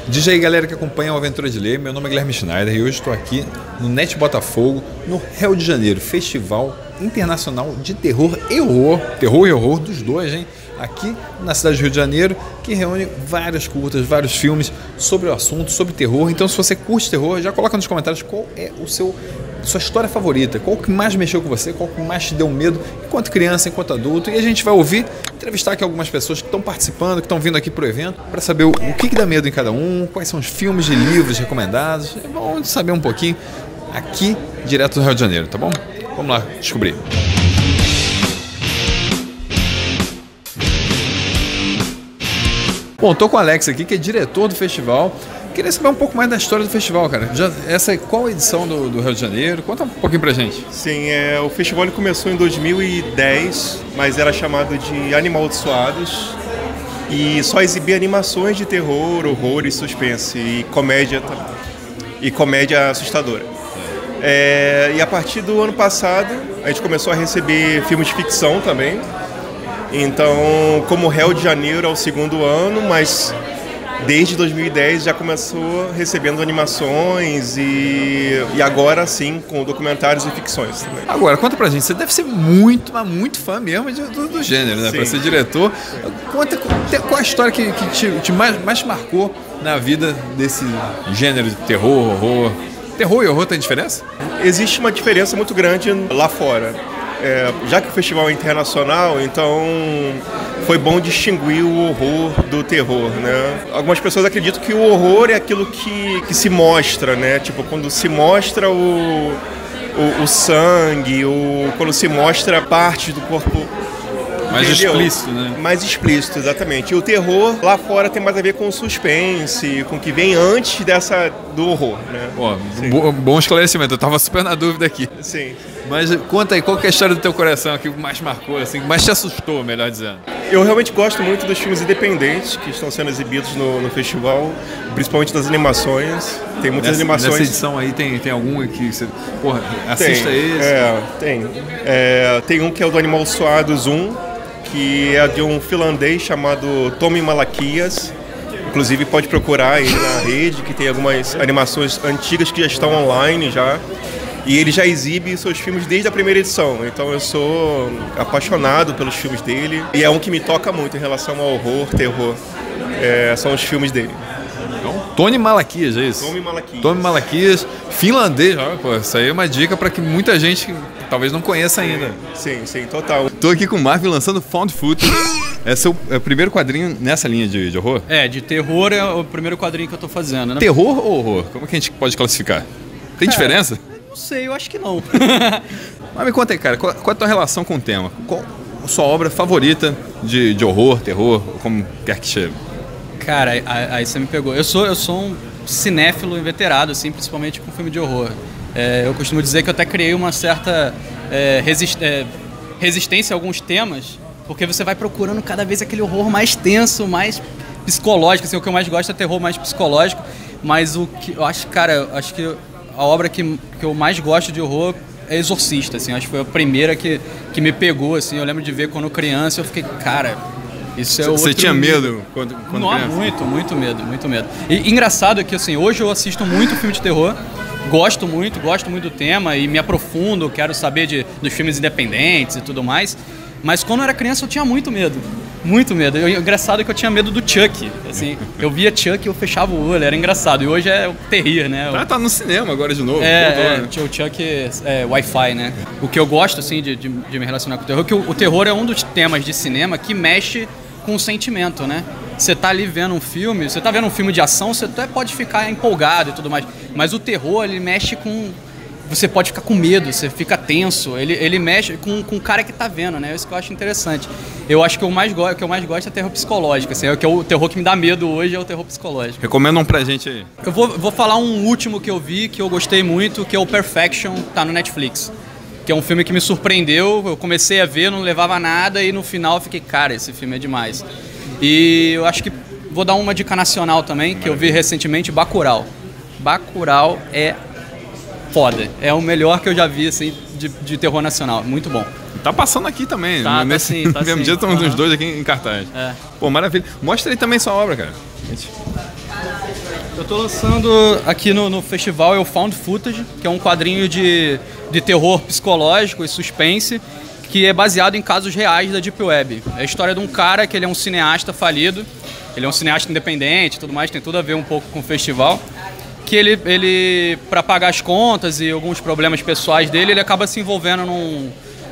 Diz aí, galera que acompanha o Aventura de Ler, meu nome é Guilherme Schneider e hoje estou aqui no NET Botafogo, no Rio de Janeiro, Festival Internacional de Terror e Horror dos dois, hein? Aqui na cidade do Rio de Janeiro, que reúne várias curtas, vários filmes sobre o assunto, sobre terror. Então, se você curte terror, já coloca nos comentários qual é sua história favorita, qual que mais mexeu com você, qual que mais te deu medo, enquanto criança, enquanto adulto. E a gente vai entrevistar aqui algumas pessoas que estão participando, que estão vindo aqui pro evento, para saber o que dá medo em cada um, quais são os filmes e livros recomendados. É bom saber um pouquinho aqui, direto do Rio de Janeiro, tá bom? Vamos lá descobrir. Bom, tô com o Alex aqui, que é diretor do festival. Queria saber um pouco mais da história do festival, cara. Qual a edição do Rio de Janeiro? Conta um pouquinho pra gente. Sim, o festival ele começou em 2010, mas era chamado de Animaldiçoados e só exibia animações de terror, horror e suspense e comédia assustadora. E a partir do ano passado, a gente começou a receber filmes de ficção também. Então, como Rio de Janeiro é o segundo ano, mas desde 2010 já começou recebendo animações e agora sim com documentários e ficções também. Agora, conta pra gente, você deve ser muito, mas muito fã mesmo do gênero, né? Sim. Pra ser diretor. Conta qual a história que mais te marcou na vida desse gênero de terror, horror. Terror e horror tem diferença? Existe uma diferença muito grande lá fora. Já que o festival é internacional, então foi bom distinguir o horror do terror, né? Algumas pessoas acreditam que o horror é aquilo que se mostra, né? Tipo, quando se mostra o sangue, quando se mostra parte do corpo. Mais explícito, né? Mais explícito, exatamente. E o terror lá fora tem mais a ver com o suspense, com o que vem antes do horror, né? Bom esclarecimento, eu tava super na dúvida aqui. Sim. Mas conta aí, qual que é a história do teu coração que mais marcou, assim, que mais te assustou, melhor dizendo? Eu realmente gosto muito dos filmes independentes que estão sendo exibidos no festival, principalmente das animações. Tem muitas animações. Nessa edição aí tem algum que você, assista esse? Tem. Tem um que é o do Animaldiçoados 1, que é de um finlandês chamado Tommy Malakias. Inclusive pode procurar aí na rede, que tem algumas animações antigas que já estão online já. E ele já exibe seus filmes desde a primeira edição, então eu sou apaixonado pelos filmes dele. E é um que me toca muito em relação ao horror, terror. São os filmes dele. Então, Tommy Malakias, é isso? Tommy Malakias, finlandês. Isso aí é uma dica para que muita gente talvez não conheça ainda. Sim, total. Tô aqui com o Marvin lançando Found Footage. Esse é o primeiro quadrinho nessa linha de horror? De terror é o primeiro quadrinho que eu tô fazendo, né? Terror ou horror? Como que a gente pode classificar? Tem diferença? Não sei, eu acho que não. Mas me conta aí, cara, qual é a tua relação com o tema? Qual a sua obra favorita de horror, terror, como quer que seja? Cara, aí você me pegou. Eu sou um cinéfilo inveterado, assim, principalmente com filme de horror. Eu costumo dizer que eu até criei uma certa resistência a alguns temas, porque você vai procurando cada vez aquele horror mais tenso, mais psicológico. Assim, o que eu mais gosto é terror mais psicológico, mas o que eu acho, cara, acho que a obra que eu mais gosto de horror é Exorcista, assim. Acho que foi a primeira que me pegou, assim. Eu lembro de ver quando criança, eu fiquei, cara, isso é outro... Você tinha medo quando criança? Muito medo. E engraçado é que, assim, hoje eu assisto muito filme de terror, gosto muito do tema e me aprofundo, quero saber dos filmes independentes e tudo mais. Mas quando eu era criança eu tinha muito medo. Engraçado é que eu tinha medo do Chuck, assim. Eu via Chuck e eu fechava o olho, era engraçado. E hoje é o terrir, né? Tá no cinema agora de novo. O Chuck é Wi-Fi, né? O que eu gosto, assim, de me relacionar com o terror, é que o terror é um dos temas de cinema que mexe com o sentimento, né? Você tá ali vendo um filme, você tá vendo um filme de ação, você até pode ficar empolgado e tudo mais. Mas o terror, ele mexe com... Você pode ficar com medo, você fica tenso, ele mexe com o cara que tá vendo, né? Isso que eu acho interessante. Eu acho que o que eu mais gosto é terror psicológico, assim, o terror que me dá medo hoje é o terror psicológico. Recomenda um pra gente aí. Eu vou falar um último que eu vi, que eu gostei muito, que é o Perfection, tá no Netflix. Que é um filme que me surpreendeu, eu comecei a ver, não levava nada e no final eu fiquei, cara, esse filme é demais. E eu acho que vou dar uma dica nacional também, que eu vi recentemente, Bacurau. Bacurau é foda. É o melhor que eu já vi, assim, de terror nacional. Muito bom. Tá passando aqui também. Tá nesse sim, tá mesmo sim. dia estamos uns dois aqui em cartaz. É. Pô, maravilha. Mostra aí também sua obra, cara. Eu tô lançando aqui no festival é o Found Footage, que é um quadrinho de terror psicológico e suspense, que é baseado em casos reais da Deep Web. É a história de um cara que ele é um cineasta falido, ele é um cineasta independente e tudo mais, tem tudo a ver um pouco com o festival, que ele para pagar as contas e alguns problemas pessoais dele, ele acaba se envolvendo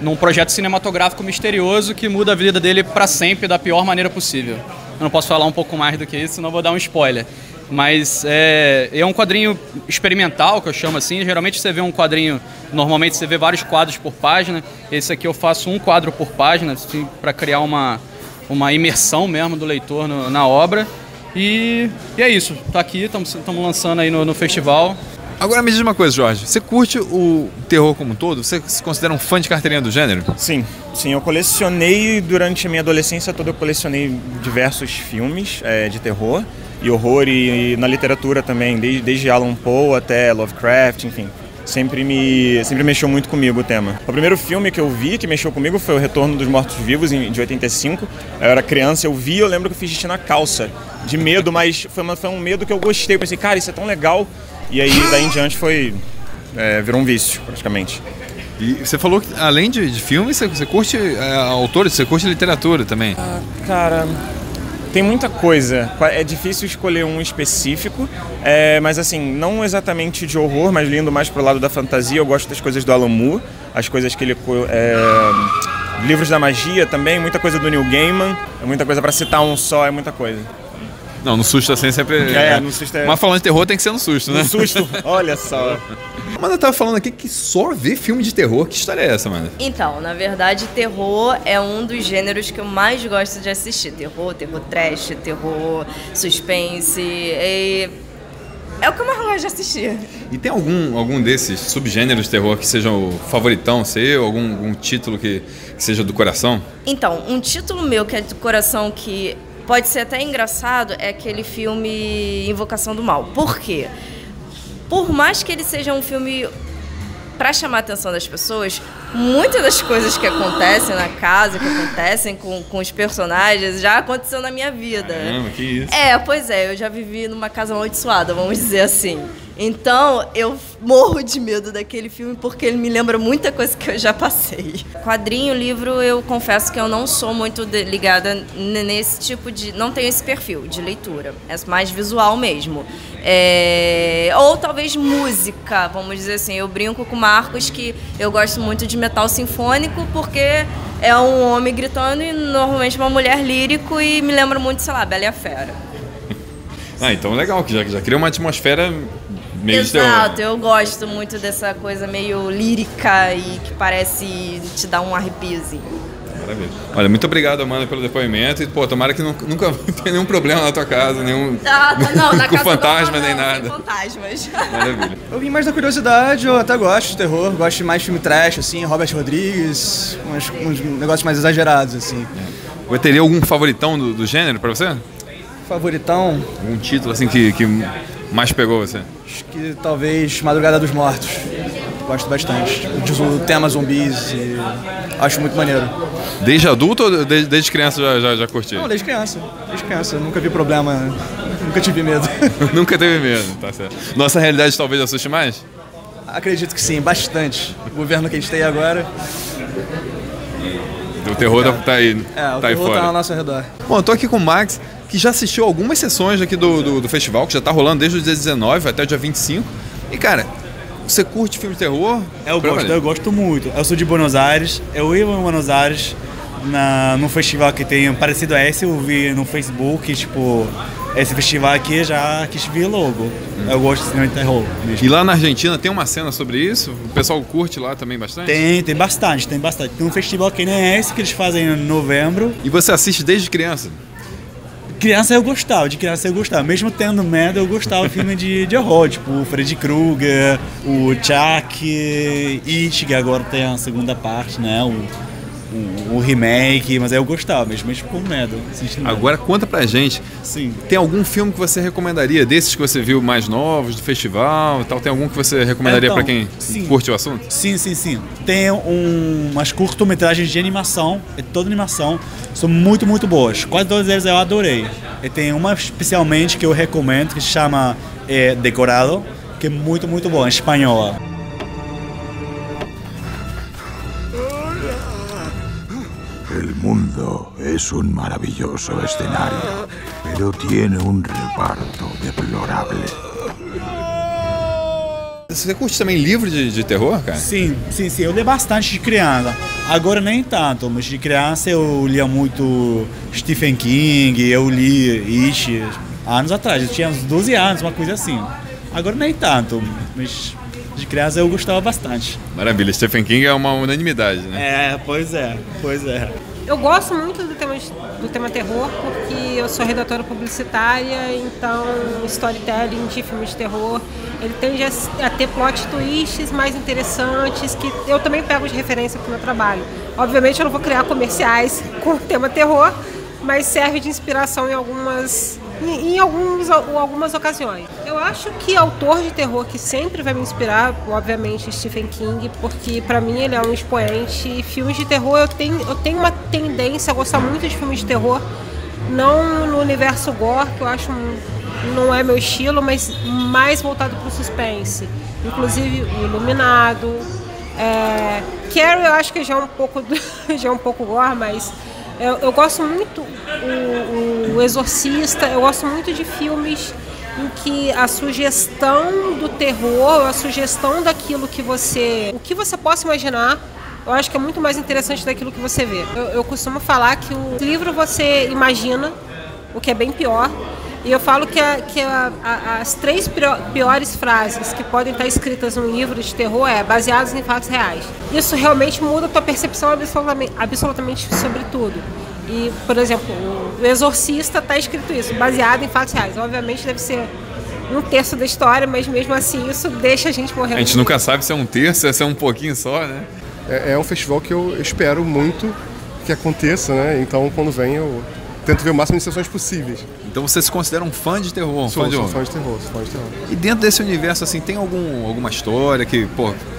num projeto cinematográfico misterioso que muda a vida dele para sempre da pior maneira possível. Eu não posso falar um pouco mais do que isso, senão vou dar um spoiler. Mas é um quadrinho experimental, que eu chamo assim. Geralmente você vê um quadrinho, normalmente você vê vários quadros por página. Esse aqui eu faço um quadro por página, assim, para criar uma imersão mesmo do leitor na obra. E é isso, tá aqui, estamos lançando aí no festival. Agora me diz uma coisa, Jorge, você curte o terror como um todo? Você se considera um fã de carteirinha do gênero? Sim, eu colecionei durante a minha adolescência toda, eu colecionei diversos filmes de terror e horror e na literatura também, desde Alan Poe até Lovecraft, enfim. Sempre mexeu muito comigo o tema. O primeiro filme que eu vi que mexeu comigo foi O Retorno dos Mortos-Vivos, de 85. Eu era criança, eu lembro que eu fiz xixi na calça, de medo, mas foi um medo que eu gostei. Eu pensei, cara, isso é tão legal. E aí, daí em diante, virou um vício, praticamente. E você falou que, além de filmes, você curte autores, você curte literatura também. Cara, tem muita coisa. É difícil escolher um específico, mas assim, não exatamente de horror, mas indo mais pro lado da fantasia. Eu gosto das coisas do Alan Moore, as coisas que ele... livros da magia também, muita coisa do Neil Gaiman. É muita coisa, para citar um só, é muita coisa. Não, no susto assim sempre... no susto é... Mas falando de terror tem que ser no susto, né? No susto, olha só. Mano, eu tava falando aqui que só vê filme de terror. Que história é essa, mano? Então, na verdade, terror é um dos gêneros que eu mais gosto de assistir. Terror trash, terror suspense. É o que eu mais gosto de assistir. E tem algum desses subgêneros de terror que seja o favoritão seu? Algum título que seja do coração? Então, um título meu que é do coração que... pode ser até engraçado, é aquele filme Invocação do Mal. Por quê? Por mais que ele seja um filme para chamar a atenção das pessoas, muitas das coisas que acontecem na casa, que acontecem com os personagens, já aconteceu na minha vida. Caramba, que isso? Pois é, eu já vivi numa casa amaldiçoada, vamos dizer assim. Então, eu morro de medo daquele filme porque ele me lembra muita coisa que eu já passei. Quadrinho, livro, eu confesso que eu não sou muito ligada nesse tipo de... não tenho esse perfil de leitura. É mais visual mesmo. Ou talvez música, vamos dizer assim. Eu brinco com o Marcos que eu gosto muito de metal sinfônico porque é um homem gritando e normalmente uma mulher lírico e me lembra muito, sei lá, Bela e a Fera. Então legal, que já cria uma atmosfera meio Exato, eu gosto muito dessa coisa meio lírica e que parece te dar um arrepiozinho. Maravilha. Olha, muito obrigado, Amanda, pelo depoimento. E, tomara que nunca tenha nenhum problema na tua casa, nenhum na com casa fantasma, não, nem nada. Sem fantasmas. Maravilha. Eu vim mais da curiosidade, eu até gosto de terror, gosto de mais filme trash, assim, Robert Rodrigues, uns negócios mais exagerados, assim. Vai ter algum favoritão do gênero pra você? Favoritão? Algum título, assim, que mais pegou você? Acho que talvez Madrugada dos Mortos. Gosto bastante. O tema zumbis e acho muito maneiro. Desde adulto ou desde criança já curti? Não, desde criança. Desde criança. Nunca vi problema, nunca tive medo. Nunca teve medo, tá certo. Nossa realidade talvez assuste mais? Acredito que sim, bastante. O governo que a gente tem agora... O terror tá aí, o tá aí terror fora. tá ao nosso redor. Bom, eu tô aqui com o Max, que já assistiu algumas sessões aqui do festival, que já tá rolando desde o dia 19 até o dia 25. E, cara, você curte filme de terror? Eu gosto muito. Eu sou de Buenos Aires, eu ia em Buenos Aires num festival que tem parecido a esse, eu vi no Facebook, tipo, esse festival aqui já quis ver logo. Eu gosto de cinema de terror mesmo. E lá na Argentina tem uma cena sobre isso? O pessoal curte lá também bastante? Tem bastante. Tem um festival que nem esse que eles fazem em novembro. E você assiste desde criança? De criança eu gostava. Mesmo tendo medo, eu gostava de filme de horror, tipo o Freddy Krueger, o Chuck, It, que agora tem a segunda parte, né? O remake, mas aí eu gostava, mesmo com medo. Agora conta pra gente. Sim. Tem algum filme que você recomendaria, desses que você viu mais novos, do festival e tal? Tem algum que você recomendaria pra quem curte o assunto? Sim. Tem umas curtometragens de animação, toda animação, são muito boas. Quase todas elas eu adorei. E tem uma especialmente que eu recomendo, que se chama decorado, que é muito, muito bom, espanhola. El mundo es un maravilloso escenario, pero tiene un reparto deplorable. Você curte também livro de terror, cara? Sim. Eu li bastante de criança. Agora nem tanto, mas de criança eu lia muito Stephen King, eu li It anos atrás. Eu tinha uns 12 anos, uma coisa assim. Agora nem tanto, mas de criança eu gostava bastante. Maravilha, Stephen King é uma unanimidade, né? Pois é. Eu gosto muito do tema terror, porque eu sou redatora publicitária, então storytelling de filmes de terror, ele tende a ter plot twists mais interessantes, que eu também pego de referência para o meu trabalho. Obviamente eu não vou criar comerciais com o tema terror, mas serve de inspiração em algumas ocasiões. Eu acho que autor de terror que sempre vai me inspirar, obviamente, Stephen King, porque para mim ele é um expoente. E filmes de terror, eu tenho uma tendência a gostar muito de filmes de terror, não no universo gore, que eu acho não é meu estilo, mas mais voltado para o suspense. Inclusive o Iluminado, Carrie eu acho que já é um pouco gore, mas eu gosto muito o Exorcista, eu gosto muito de filmes em que a sugestão do terror, a sugestão daquilo o que você possa imaginar, eu acho que é muito mais interessante daquilo que você vê. Eu costumo falar que o livro você imagina, o que é bem pior, e eu falo que as 3 piores frases que podem estar escritas num livro de terror baseadas em fatos reais. Isso realmente muda a tua percepção absolutamente sobre tudo. E, por exemplo, o Exorcista está escrito isso, baseado em fatos reais. Obviamente deve ser 1/3 da história, mas mesmo assim isso deixa a gente morrer. A gente nunca sabe se é 1/3, se é um pouquinho só, né? É um festival que eu espero muito que aconteça, né? Então, quando vem, eu tento ver o máximo de sessões possíveis. Então você se considera um fã de terror? Sou fã de terror. E dentro desse universo, assim, tem alguma história que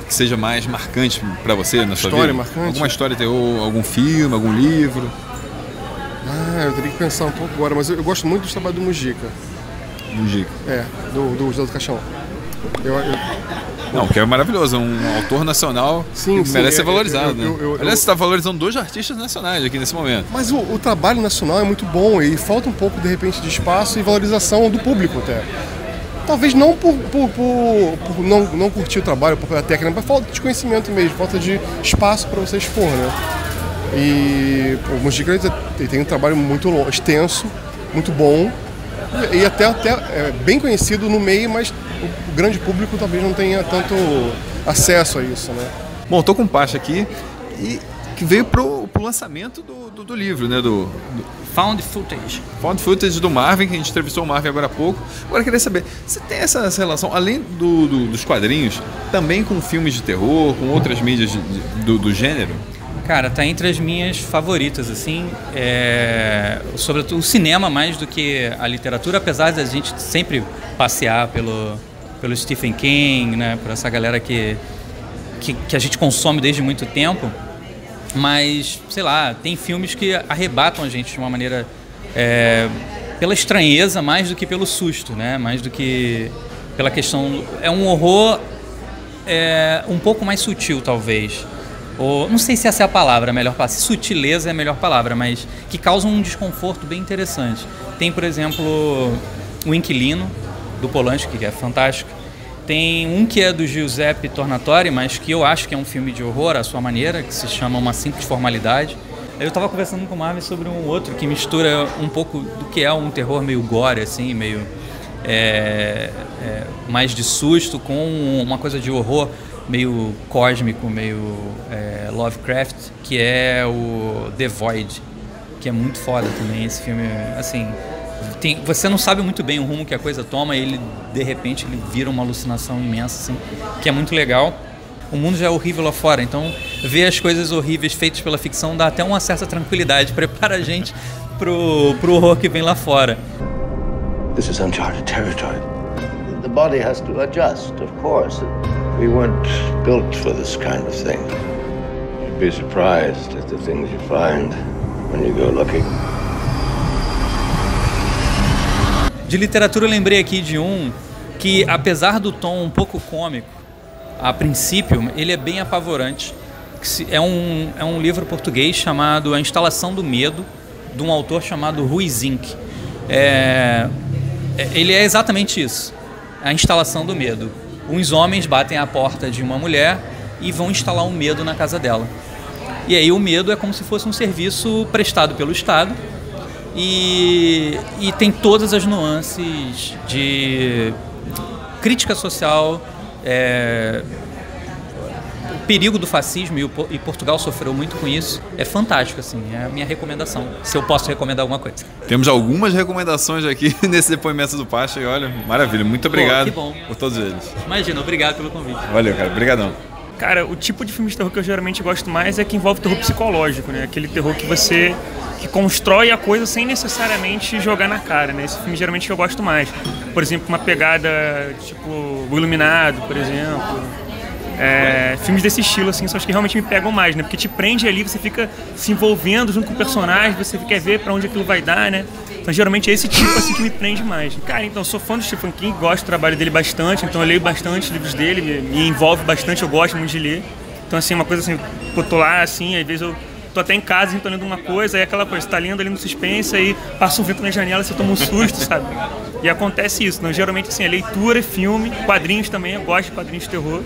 seja mais marcante pra você na sua vida? História marcante? Alguma história de terror, algum filme, algum livro? Eu teria que pensar um pouco agora, mas eu gosto muito do trabalho do Mujica. Mujica? Do José do Caixão. Não, que é maravilhoso, um autor nacional que merece ser valorizado, né? Aliás, você está valorizando 2 artistas nacionais aqui nesse momento. Mas o trabalho nacional é muito bom e falta um pouco, de repente, de espaço e valorização do público até. Talvez não por não curtir o trabalho, por causa da técnica, mas falta de conhecimento mesmo, falta de espaço para você expor, né? E o Mujica tem um trabalho muito extenso, muito bom e até bem conhecido no meio, mas o grande público talvez não tenha tanto acesso a isso, né? Bom, estou com um Pacha aqui e que veio pro lançamento do livro, né? Do Found Footage. Found Footage do Marvin, que a gente entrevistou o Marvin agora há pouco. Agora eu queria saber, você tem essa relação, além dos quadrinhos, também com filmes de terror, com outras mídias do gênero? Cara, tá entre as minhas favoritas, assim, sobretudo o cinema mais do que a literatura, apesar de a gente sempre passear pelo Stephen King, né, por essa galera que a gente consome desde muito tempo, mas, sei lá, tem filmes que arrebatam a gente de uma maneira, pela estranheza mais do que pelo susto, né, mais do que pela questão, é um horror um pouco mais sutil, talvez. Ou, não sei se essa é a palavra, sutileza é a melhor palavra, mas que causa um desconforto bem interessante. Tem, por exemplo, O Inquilino, do Polanski, que é fantástico. Tem um que é do Giuseppe Tornatore, mas que eu acho que é um filme de horror, à sua maneira, que se chama Uma Simples Formalidade. Eu estava conversando com o Marvin sobre um outro que mistura um pouco do que é um terror meio gore, assim, meio mais de susto, com uma coisa de horror meio cósmico, meio Lovecraft, que é o The Void, que é muito foda também. Esse filme, assim, você não sabe muito bem o rumo que a coisa toma e ele, de repente, ele vira uma alucinação imensa, assim, que é muito legal. O mundo já é horrível lá fora, então ver as coisas horríveis feitas pela ficção dá até uma certa tranquilidade, prepara a gente pro horror que vem lá fora. This is uncharted territory. The body has to adjust, of course. We weren't built for this kind of thing. You'd be surprised at the things you find when you go looking. De literatura eu lembrei aqui de um que, apesar do tom um pouco cômico, a princípio, ele é bem apavorante. É um livro português chamado A Instalação do Medo, de um autor chamado Rui Zinck. Ele é exatamente isso, a instalação do medo. Uns homens batem à porta de uma mulher e vão instalar um medo na casa dela. E aí o medo é como se fosse um serviço prestado pelo Estado e tem todas as nuances de crítica social, o perigo do fascismo, e Portugal sofreu muito com isso. É fantástico, assim, é a minha recomendação, se eu posso recomendar alguma coisa. Temos algumas recomendações aqui nesse depoimento do Pacha e olha, maravilha, muito obrigado por todos eles. Imagina, obrigado pelo convite. Valeu, cara, obrigadão. Cara, o tipo de filme de terror que eu geralmente gosto mais é que envolve terror psicológico, né? Aquele terror que constrói a coisa sem necessariamente jogar na cara, né? Esse filme geralmente que eu gosto mais. Por exemplo, uma pegada tipo O Iluminado, por exemplo. Filmes desse estilo, assim, são os que realmente me pegam mais, né? Porque te prende ali, você fica se envolvendo junto com o personagem, você quer ver pra onde aquilo vai dar, né? Então, geralmente é esse tipo, assim, que me prende mais. Cara, então, eu sou fã do Stephen King, gosto do trabalho dele bastante, então eu leio bastante livros dele, me envolve bastante, eu gosto muito de ler. Então, assim, uma coisa assim, eu tô lá, assim, às vezes eu tô até em casa, assim, tô lendo uma coisa, aí aquela coisa, você tá lendo ali no suspense, aí passa um vento na janela, você toma um susto, sabe? E acontece isso, né? Geralmente, assim, é leitura, filme, quadrinhos também, eu gosto de quadrinhos de terror,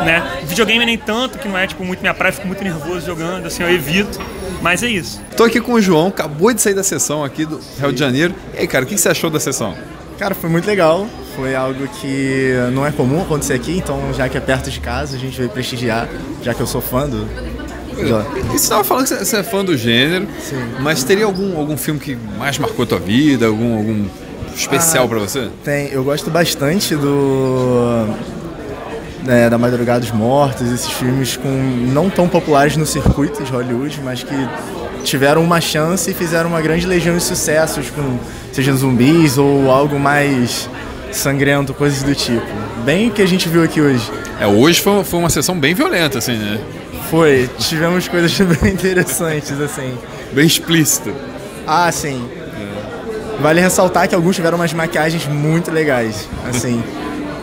né? Videogame nem tanto, que não é, tipo, muito minha praia, fico muito nervoso jogando, assim, eu evito, mas é isso. Tô aqui com o João, acabou de sair da sessão aqui do Rio de Janeiro. E aí, cara, o que você achou da sessão? Cara, foi muito legal, foi algo que não é comum acontecer aqui, então já que é perto de casa, a gente veio prestigiar, já que eu sou fã do... E você estava falando que você é fã do gênero, sim, mas teria algum filme que mais marcou a tua vida, algum especial pra você? Tem, eu gosto bastante da Madrugada dos Mortos, esses filmes não tão populares no circuito de Hollywood, mas que tiveram uma chance e fizeram uma grande legião de sucessos, seja zumbis ou algo mais sangrento, coisas do tipo. Bem o que a gente viu aqui hoje. Hoje foi uma sessão bem violenta, assim, né? Foi, tivemos coisas bem interessantes, assim. Bem explícito. Ah, sim. Vale ressaltar que alguns tiveram umas maquiagens muito legais, assim.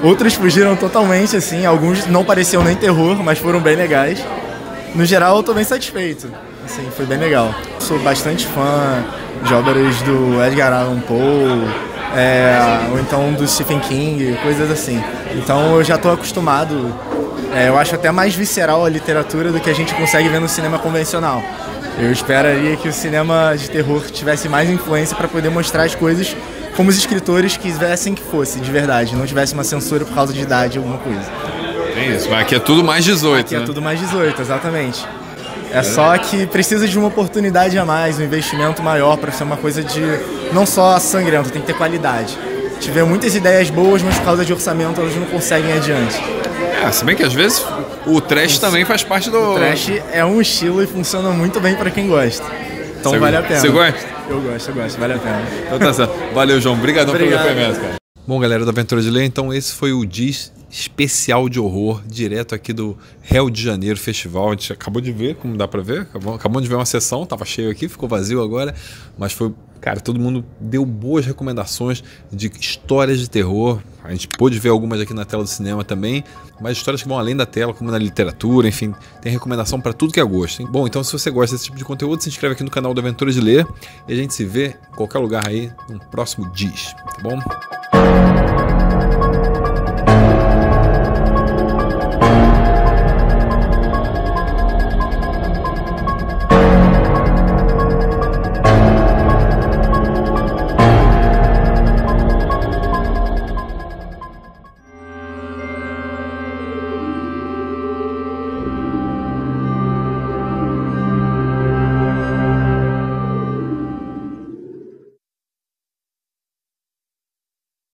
Outros fugiram totalmente, assim. Alguns não pareciam nem terror, mas foram bem legais. No geral, eu tô bem satisfeito. Assim, foi bem legal. Sou bastante fã de obras do Edgar Allan Poe, ou então do Stephen King, coisas assim. Então eu já tô acostumado. Eu acho até mais visceral a literatura do que a gente consegue ver no cinema convencional. Eu esperaria que o cinema de terror tivesse mais influência para poder mostrar as coisas como os escritores quisessem que fosse, de verdade. Não tivesse uma censura por causa de idade, alguma coisa. Tem isso, mas aqui é tudo mais 18, aqui, né? É tudo mais 18, exatamente. Só que precisa de uma oportunidade a mais, um investimento maior para ser uma coisa de... não só sangrento, tem que ter qualidade. Tiver muitas ideias boas, mas por causa de orçamento elas não conseguem ir adiante. Se bem que às vezes o trash também faz parte do... O trash é um estilo e funciona muito bem para quem gosta. Então vale a pena. Você gosta? Eu gosto, vale a pena. Então tá certo. Valeu, João. Obrigadão pelo depoimento, cara. Bom, galera da Aventura de Ler, então esse foi o Diz especial de horror, direto aqui do Rio de Janeiro Festival. A gente acabou de ver, como dá pra ver, acabamos de ver uma sessão, tava cheio aqui, ficou vazio agora, mas foi, cara, todo mundo deu boas recomendações de histórias de terror. A gente pôde ver algumas aqui na tela do cinema também, mas histórias que vão além da tela, como na literatura, enfim, tem recomendação para tudo que é gosto, hein? Bom, então se você gosta desse tipo de conteúdo, se inscreve aqui no canal da Aventura de Ler e a gente se vê em qualquer lugar aí no próximo Diz, tá bom?